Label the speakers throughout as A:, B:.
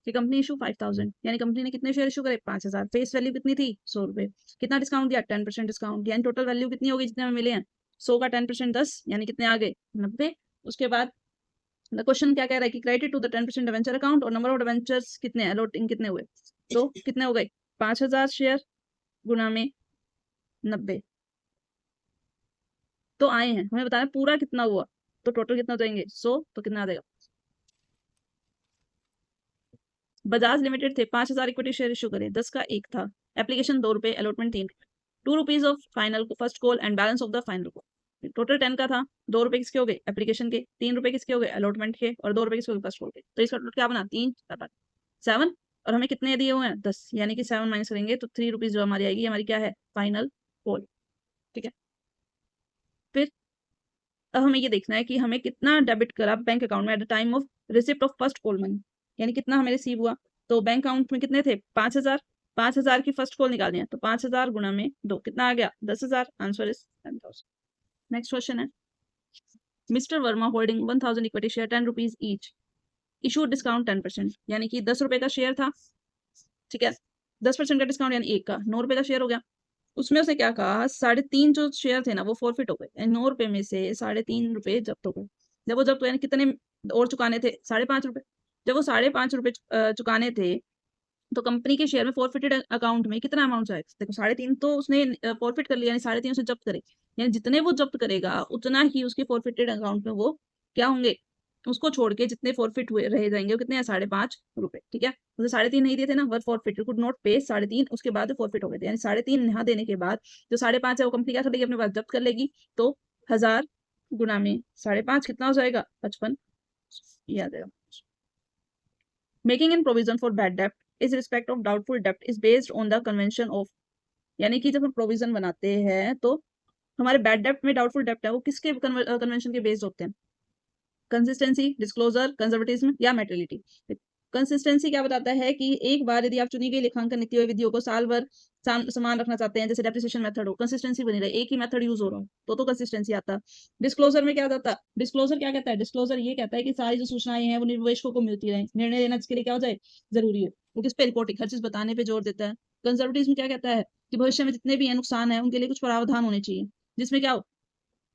A: कि company issue 5000, यानी company ने कितने शेयर इशू करे 5000, फेस वैल्यू कितनी थी 100 रुपए, कितना डिस्काउंट दिया 10% डिस्काउंट, यानी टोटल वैल्यू कितनी होगी जितने में मिले हैं 100 का 10% 10, यानी कितने आ गए 90। उसके बाद द क्वेश्चन क्या कह रहा है कि credit to the 10% debenture account और नंबर ऑफ डिवेंचर्स कितने हैं, अलॉटिंग कितने हुए, तो कितने हो गए 5000 शेयर गुना में 90, तो आए हैं, हमें बताना पूरा कितना हुआ, तो टोटल कितना हो जाएंगे 100, तो कितना आ जाएगा। बजाज लिमिटेड थे 5000 इक्विटी शेयर इशू करे, 10 का एक था, एप्लीकेशन 2 रुपए, अलॉटमेंट 3 रुपए, 2 rupees of final first call and balance of the final call, total 10 का था, 2 रुपए किसके हो गए एप्लीकेशन के, 3 रुपए किसके हो गए अलॉटमेंट के, और 2 रुपए किसके हो गए फर्स्ट कॉल के, तो इसका टोटल क्या बना 3 7, और हमें कितने दिए हुए हैं 10, यानी कि 7 माइनस करेंगे तो 3 रुपीज जो हमारी आएगी, हमारी क्या है फाइनल कॉल। ठीक है, फिर अब हमें ये देखना है कि हमें कितना डेबिट करा बैंक अकाउंट में at the time of receipt of first call money, यानी कितना हमें रिसीव हुआ, तो बैंक अकाउंट में कितने थे 5000, 5000 की फर्स्ट कॉल निकालनी है, तो 5000 गुना में 2 कितना आ गया 10,000, आंसर इज 10,000। नेक्स्ट क्वेश्चन है, mister Verma holding 1000 equity share 10 rupees each, issue discount 10%, यानी कि 10 रुपए का शेयर था, ठीक है, 10% का डिस्काउंट यानी एक का 9 रुपए का शेयर हो गया, उसमें उसने क्या कहा 3.5 जो शेयर थे ना वो फॉरफिट हो गए, यानी 9 रुपए में से 3.5 रुपए जब्त हो गए, जब वो जब्त हुए यानी कितने और चुकाने थे 5.5 रुपए, जब वो 5.5 रुपए चुकाने थे तो कंपनी के शेयर में फॉरफिटेड अकाउंट में कितना अमाउंट जाएगा, देखो 3.5 तो उसने फॉरफिट कर लिया, यानी 3.5 उसे जब्त करे, यानी जितने वो जब्त करेगा उतना ही उसके फॉरफिटेड अकाउंट में वो क्या होंगे, उसको छोड़ के जितने फॉरफिट हुए रह जाएंगे वो कितने हैं 5.5 रुपए। ठीक है, उसे 3.5 नहीं दिए थे ना, वर फॉरफिट कुड नॉट पे 3.5, उसके बाद फॉरफिट हो गए थे, यानी 3.5 यहाँ देने के बाद जो 5.5 है वो कंपनी क्या कर लेगी अपने पास जब्त कर लेगी, तो 1000 गुना में 5.5 कितना हो जाएगा 55, ये आ जाएगा। Making in provision for bad dept is respect of doubtful dept is based on the convention of, यानी कि जब हम प्रोविजन बनाते हैं तो हमारे बैड डेप्ट में डाउटफुल डेप्ट है वो किसके कन्वेंशन के बेस्ड होते हैं, कंसिस्टेंसी, डिस्क्लोजर, कंजर्वेटिज्म या मेटेरियलिटी। कंसिस्टेंसी क्या बताता है कि एक बार यदि आप चुनी गई लेखांकन नीति विधियों को साल भर समान रखना चाहते हैं, जैसे डेप्रिसिएशन मेथड हो, कंसिस्टेंसी बनी रहे, एक ही मेथड यूज हो रहा हो तो कंसिस्टेंसी आता है। डिस्क्लोजर में क्या जाता है, डिस्क्लोजर क्या कहता है, डिस्क्लोजर ये कहता है कि सारी जो सूचनाएं हैं वो निवेशकों को मिलती रहे, निर्णय लेना जिसके लिए क्या हो जाए जरूरी है, वो किस पे रिपोर्टिंग हर चीज बताने पे जोर देता है। कंजर्वेटिज्म क्या कहता है कि भविष्य में जितने भी है नुकसान है उनके लिए कुछ प्रावधान होने चाहिए, जिसमें क्या हो,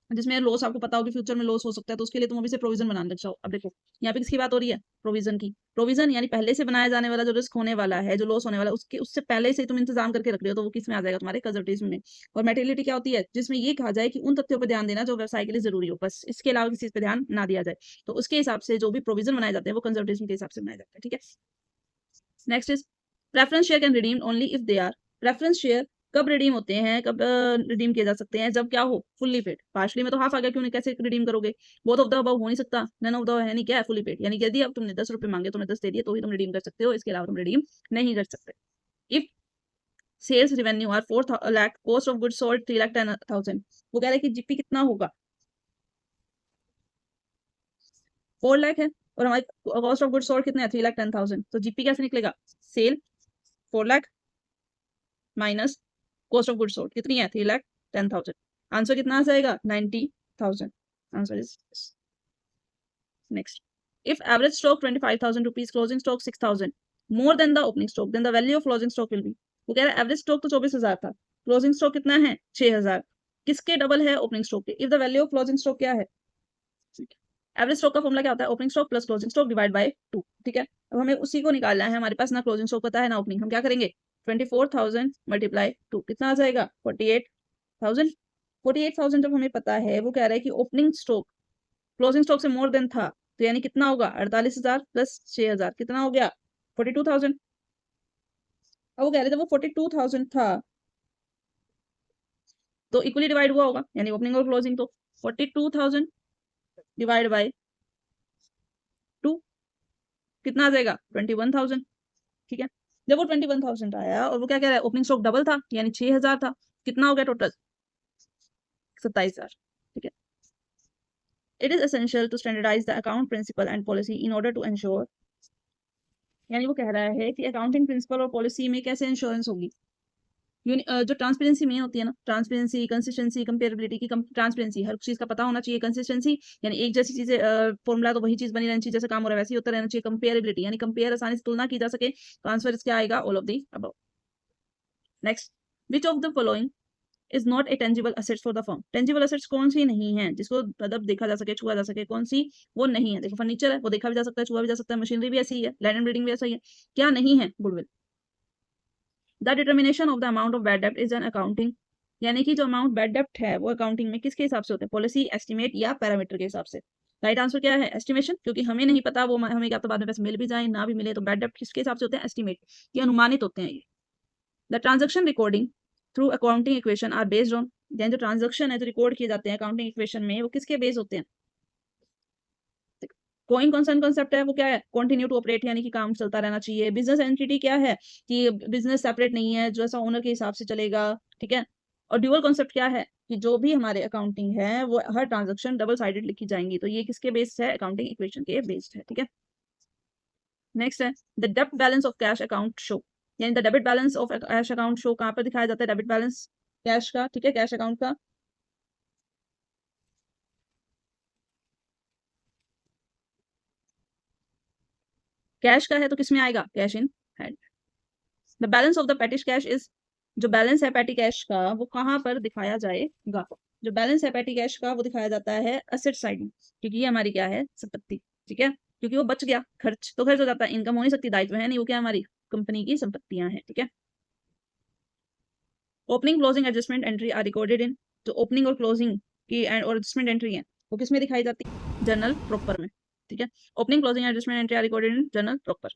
A: जिसमें लॉस आपको पता हो कि फ्यूचर में लॉस हो सकता है, तो उसके लिए तुम अभी से प्रोविजन बनाने लग जाओ। अब देखो यहाँ पे किसकी बात हो रही है, प्रोविजन की। प्रोविजन यानी पहले से बनाया जाने वाला जो रिस्क होने वाला है, जो लॉस होने वाला है, उसके उससे पहले से तुम इंतजाम करके रख रहे हो, तो वो किस में आ जाएगा तुम्हारे कंजर्वेटिज्म में। और मेटेरियलिटी क्या होती है, जिसमें ये कहा जाए कि उन तथ्यों पर ध्यान देना जो व्यवसाय के लिए जरूरी हो, बस इसके अलावा किसी चीज पर ध्यान ना दिया जाए, तो उसके हिसाब से जो भी प्रोविजन बनाए जाते हैं वो कंजर्वेटिज्म के हिसाब से बनाए जाते हैं। ठीक है, next is preference share can redeem only if they are, preference share कब रिडीम होते हैं, कब रिडीम किए जा सकते हैं, जब क्या हो फुल्ली पेड, पार्शली में तो हाफ आ गया, क्यों नहीं, कैसे रिडीम करोगे, बोथ ऑफ द अबव हो नहीं सकता, नन ऑफ द है नहीं, क्या है फुल्ली पेड, यानी कि यदि अब तुमने 10 रुपए मांगे तुमने 10 दे दिए तो ही तुम रिडीम कर सकते हो, इसके अलावा तुम रिडीम नहीं कर सकते। If sales revenue are 4 lakh, cost of goods sold 3,10,000, वो कह रहे हैं कि जीपी कितना होगा 4 लाख है, और हमारी कॉस्ट ऑफ गुड्स सोल्ड कितने 3,10,000, तो जीपी कैसे निकलेगा, sale 4 lakh minus cost of goods sold कितनी है 3,10,000, आंसर कितना आ जाएगा 90,000, answer is next. If average stock 25,000 rupees, closing stock 6,000, more than the opening stock, then the value of closing stock will be, वो कह रहा है एवरेज स्टॉक तो 24,000 था, क्लोजिंग स्टॉक कितना है 6,000, किसके डबल है ओपनिंग स्टॉक के, if the value of closing stock क्या है, एवरेज स्टॉक का फॉर्मूला क्या होता है, opening stock plus closing stock divide by 2। ठीक है, अब हमें उसी को निकालना है, हमारे पास ना क्लोजिंग स्टॉक पता है ना ओपनिंग, हम क्या करेंगे 24,000 मल्टीप्लाई 2 कितना आ जाएगा 48,000, 48,000 जब हमें पता है, वो कह रहा है कि ओपनिंग स्टॉक क्लोजिंग स्टॉक से मोर देन था, तो यानी कितना होगा 48,000 प्लस 6,000 कितना हो गया 42,000। अब वो कह रहे थे वो 42,000 था तो इक्वली डिवाइड हुआ होगा, यानी ओपनिंग और क्लोजिंग, तो 42,000 डिवाइड बाय 2 कितना आ जाएगा 21,000। ठीक है, जब वो 21,000 आया और वो क्या कह रहा है ओपनिंग स्टॉक डबल था यानी 6,000 था, कितना हो गया टोटल 27,000। ठीक है, it is essential to standardise the account principle and policy in order to ensure, यानी वो कह रहा है कि अकाउंटिंग प्रिंसिपल और पॉलिसी में कैसे इंश्योरेंस होगी, जो ट्रांसपेरेंसी मेन होती है ना, ट्रांसपेरेंसी, कंसिस्टेंसी, कंपेरेबिलिटी की ट्रांसपेरेंसी, हर चीज का पता होना चाहिए। कंसिस्टेंसी यानी एक जैसी चीजें फॉर्मूला तो वही चीज बनी रहनी चाहिए, जैसे काम हो रहा है वैसे ही होता रहना चाहिए। कंपेरेबिलिटी यानी कंपेयर आसानी से तुलना की जा सके। आंसर क्या आएगा? All of the above. Next, which of the following is not a tangible assets for the firm. Tangible assets कौन सी नहीं है जिसको मतलब देखा जा सके, छुआ जा सके, कौन सी वो नहीं है? देखो फर्नीचर है, वो देखा भी जा सकता है, छुआ भी जा सकता है। मशीनरी भी ऐसी ही है, लैंड एंड बिल्डिंग भी ऐसा ही है। क्या नहीं है? Goodwill. The determination of the amount of bad डेब्ट इज एन अकाउंटिंग, यानी कि जो अमाउंट बैड डेब्ट है वो अकाउंटिंग में किसके हिसाब से होते हैं? पॉलिसी, एस्टिमेट या पैरामीटर के हिसाब से। राइट आंसर क्या है? एस्टिमेशन, क्योंकि हमें नहीं पता वो हमें क्या तो बाद में पैसे मिल भी जाए ना भी मिले, तो बैड डेब्ट किसके हिसाब से होते हैं? एस्टिमेट, ये अनुमानित होते हैं ये। The transaction recording through accounting equation are based on, यानी जो ट्रांजेक्शन है जो रिकॉर्ड किए जाते हैं अकाउंटिंग इक्वेशन में वो किसके बेस होते हैं? गोइंग कंसर्न कॉन्सेप्ट है वो क्या है? कंटिन्यू टू ऑपरेट, यानी कि काम चलता रहना चाहिए। बिजनेस एंटिटी क्या है? कि बिजनेस सेपरेट नहीं है, जो ऐसा ओनर के हिसाब से चलेगा, ठीक है। और ड्यूअल कॉन्सेप्ट क्या है? कि जो भी हमारे अकाउंटिंग है वो हर ट्रांजेक्शन डबल साइडेड लिखी जाएंगी, तो ये किसके बेस्ड है? अकाउंटिंग इक्वेशन के बेस्ड है, ठीक है। नेक्स्ट है the debit balance of cash account show, यानी the debit balance of cash account show कहाँ पर दिखाया जाता है? डेबिट बैलेंस कैश का, ठीक है, कैश अकाउंट का। कैश का है तो किसमें आएगा? Cash in hand. The balance of the petty cash is, जो बैलेंस है पेटी कैश का वो कहाँ पर दिखाया जाएगा? जो बैलेंस है पेटी कैश का वो दिखाया जाता है असेट साइड में, क्योंकि ये हमारी क्या है? संपत्ति, ठीक है। क्योंकि वो बच गया, खर्च तो खर्च हो जाता है, इनकम हो नहीं सकती, दायित्व है नहीं, वो क्या हमारी कंपनी की संपत्तियां हैं, ठीक है। Opening closing adjustment entry are recorded in, जो ओपनिंग और क्लोजिंग की एंड और एडजस्टमेंट एंट्री है वो किस में दिखाई जाती है? जर्नल प्रॉपर में, ठीक है। Opening closing adjustment entry are recorded in journal proper.